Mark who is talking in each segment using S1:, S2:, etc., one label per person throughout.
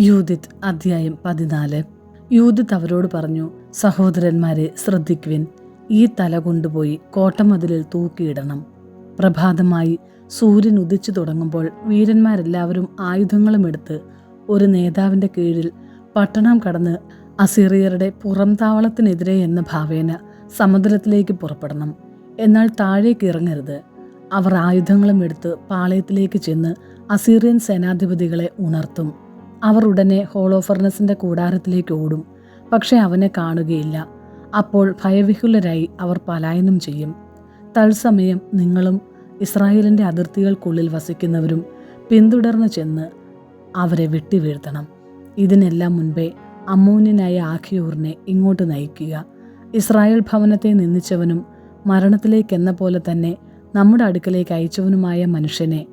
S1: യൂദിത്ത് അധ്യായം 14. യൂദിത്ത് അവരോട് പറഞ്ഞു, സഹോദരന്മാരെ ശ്രദ്ധിക്കുവിൻ, ഈ തല കൊണ്ടുപോയി കോട്ടമതിലിൽ തൂക്കിയിടണം. പ്രഭാതമായി സൂര്യൻ ഉദിച്ചു തുടങ്ങുമ്പോൾ വീരന്മാരെല്ലാവരും ആയുധങ്ങളും എടുത്ത് ഒരു നേതാവിൻ്റെ കീഴിൽ പട്ടണം കടന്ന് അസീറിയരുടെ പുറംതാവളത്തിനെതിരെ എന്ന ഭാവേന സമുദ്രത്തിലേക്ക് പുറപ്പെടണം. എന്നാൽ താഴേക്ക് ഇറങ്ങരുത്. അവർ ആയുധങ്ങളും എടുത്ത് പാളയത്തിലേക്ക് ചെന്ന് അസീറിയൻ സേനാധിപതികളെ ഉണർത്തും. അവർ ഉടനെ ഹോളോഫർണസിന്റെ കൂടാരത്തിലേക്ക് ഓടും, പക്ഷെ അവനെ കാണുകയില്ല. അപ്പോൾ ഭയവിഹുലരായി അവർ പലായനം ചെയ്യും. തത്സമയം നിങ്ങളും ഇസ്രായേലിന്റെ അതിർത്തികൾക്കുള്ളിൽ വസിക്കുന്നവരും പിന്തുടർന്ന് ചെന്ന് അവരെ വെട്ടിവീഴ്ത്തണം. ഇതിനെല്ലാം മുൻപേ അമ്മോന്യനായ ആഖിയൂറിനെ ഇങ്ങോട്ട് നയിക്കുക. ഇസ്രായേൽ ഭവനത്തെ നിന്ദിച്ചവനും മരണത്തിലേക്കെന്ന പോലെ തന്നെ നമ്മുടെ അടുക്കലേക്ക് അയച്ചവനുമായ മനുഷ്യനെ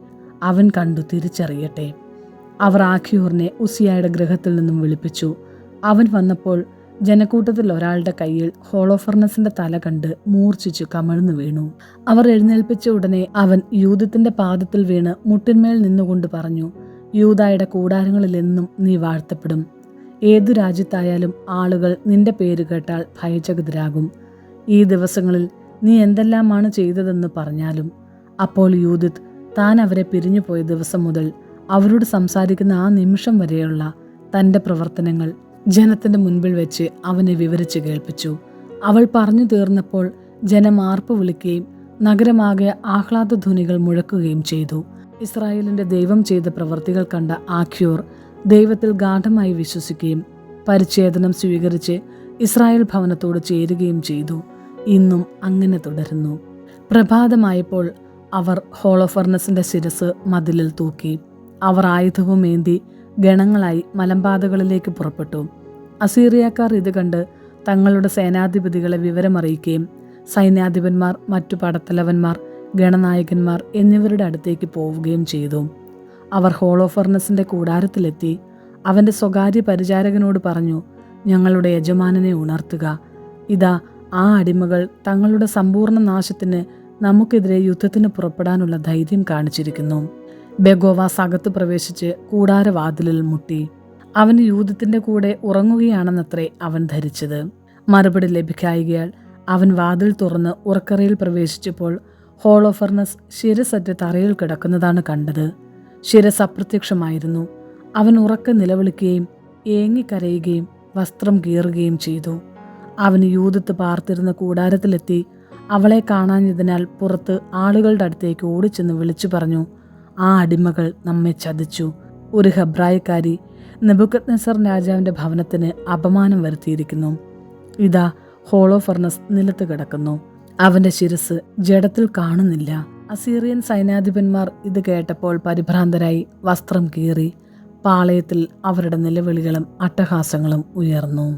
S1: അവൻ കണ്ടു തിരിച്ചറിയട്ടെ. അവർ ആഖിയൂറിനെ ഉസിയായുടെ ഗൃഹത്തിൽ നിന്നും വിളിപ്പിച്ചു. അവൻ വന്നപ്പോൾ ജനക്കൂട്ടത്തിൽ ഒരാളുടെ കയ്യിൽ ഹോളോഫർണസിന്റെ തല കണ്ട് മൂർച്ഛിച്ചു കമഴ്ന്നു വീണു. അവർ എഴുന്നേൽപ്പിച്ച ഉടനെ അവൻ യൂദത്തിന്റെ പാദത്തിൽ വീണ് മുട്ടിന്മേൽ നിന്നുകൊണ്ട് പറഞ്ഞു, യൂദായുടെ കൂടാരങ്ങളിലെന്നും നീ വാഴ്ത്തപ്പെടും. ഏതു രാജ്യത്തായാലും ആളുകൾ നിന്റെ പേര് കേട്ടാൽ ഭയചകിതരാകും. ഈ ദിവസങ്ങളിൽ നീ എന്തെല്ലാമാണ് ചെയ്തതെന്ന് പറഞ്ഞാലും. അപ്പോൾ യൂദിത്ത് താൻ അവരെ പിരിഞ്ഞുപോയ ദിവസം മുതൽ അവരോട് സംസാരിക്കുന്ന ആ നിമിഷം വരെയുള്ള തൻ്റെ പ്രവർത്തനങ്ങൾ ജനത്തിൻ്റെ മുൻപിൽ വെച്ച് അവനെ വിവരിച്ച് കേൾപ്പിച്ചു. അവൾ പറഞ്ഞു തീർന്നപ്പോൾ ജനം ആർപ്പ് വിളിക്കുകയും നഗരമാകെ ആഹ്ലാദധ്വനികൾ മുഴക്കുകയും ചെയ്തു. ഇസ്രായേലിന്റെ ദൈവം ചെയ്ത പ്രവൃത്തികൾ കണ്ട ആഖ്യോർ ദൈവത്തിൽ ഗാഢമായി വിശ്വസിക്കുകയും പരിച്ഛേദനം സ്വീകരിച്ച് ഇസ്രായേൽ ഭവനത്തോട് ചേരുകയും ചെയ്തു. ഇന്നും അങ്ങനെ തുടരുന്നു. പ്രഭാതമായപ്പോൾ അവർ ഹോളോഫർണസിന്റെ ശിരസ് മതിലിൽ തൂക്കി. അവർ ആയുധവും ഏന്തി ഗണങ്ങളായി മലമ്പാതകളിലേക്ക് പുറപ്പെട്ടു. അസീറിയക്കാർ ഇത് കണ്ട് തങ്ങളുടെ സേനാധിപതികളെ വിവരമറിയിക്കുകയും സൈന്യാധിപന്മാർ, മറ്റു പടത്തലവന്മാർ, ഗണനായകന്മാർ എന്നിവരുടെ അടുത്തേക്ക് പോവുകയും ചെയ്തു. അവർ ഹോളോഫർണസിന്റെ കൂടാരത്തിലെത്തി അവന്റെ സ്വകാര്യ പരിചാരകനോട് പറഞ്ഞു, ഞങ്ങളുടെ യജമാനനെ ഉണർത്തുക. ഇതാ, ആ അടിമകൾ തങ്ങളുടെ സമ്പൂർണ്ണ നാശത്തിന് നമുക്കെതിരെ യുദ്ധത്തിന് പുറപ്പെടാനുള്ള ധൈര്യം കാണിച്ചിരിക്കുന്നു. ബെഗോവാസ് അകത്ത് പ്രവേശിച്ച് കൂടാരവാതിലിൽ മുട്ടി. അവന് യൂദത്തിന്റെ കൂടെ ഉറങ്ങുകയാണെന്നത്രേ അവൻ ധരിച്ചത്. മറുപടി ലഭിക്കായികയാൽ അവൻ വാതിൽ തുറന്ന് ഉറക്കറയിൽ പ്രവേശിച്ചപ്പോൾ ഹോളോഫർണസ് ശിരസറ്റ് തറയിൽ കിടക്കുന്നതാണ് കണ്ടത്. ശിരസ് അപ്രത്യക്ഷമായിരുന്നു. അവൻ ഉറക്കെ നിലവിളിക്കുകയും ഏങ്ങിക്കരയുകയും വസ്ത്രം കീറുകയും ചെയ്തു. അവന് യൂദത്ത് പാർത്തിരുന്ന കൂടാരത്തിലെത്തി അവളെ കാണാഞ്ഞതിനാൽ പുറത്ത് ആളുകളുടെ അടുത്തേക്ക് ഓടിച്ചെന്ന് വിളിച്ചു പറഞ്ഞു, ആ അടിമകൾ നമ്മെ ചതിച്ചു. ഒരു ഹെബ്രായക്കാരി നെബൂഖദ്നേസർ രാജാവിന്റെ ഭവനത്തിന് അപമാനം വരുത്തിയിരിക്കുന്നു. ഇതാ, ഹോളോഫർണസ് നിലത്ത് കിടക്കുന്നു. അവന്റെ ശിരസ് ജഡത്തിൽ കാണുന്നില്ല. അസീറിയൻ സൈന്യാധിപന്മാർ ഇത് കേട്ടപ്പോൾ പരിഭ്രാന്തരായി വസ്ത്രം കീറി. പാളയത്തിൽ അവരുടെ നിലവിളികളും അട്ടഹാസങ്ങളും ഉയർന്നു.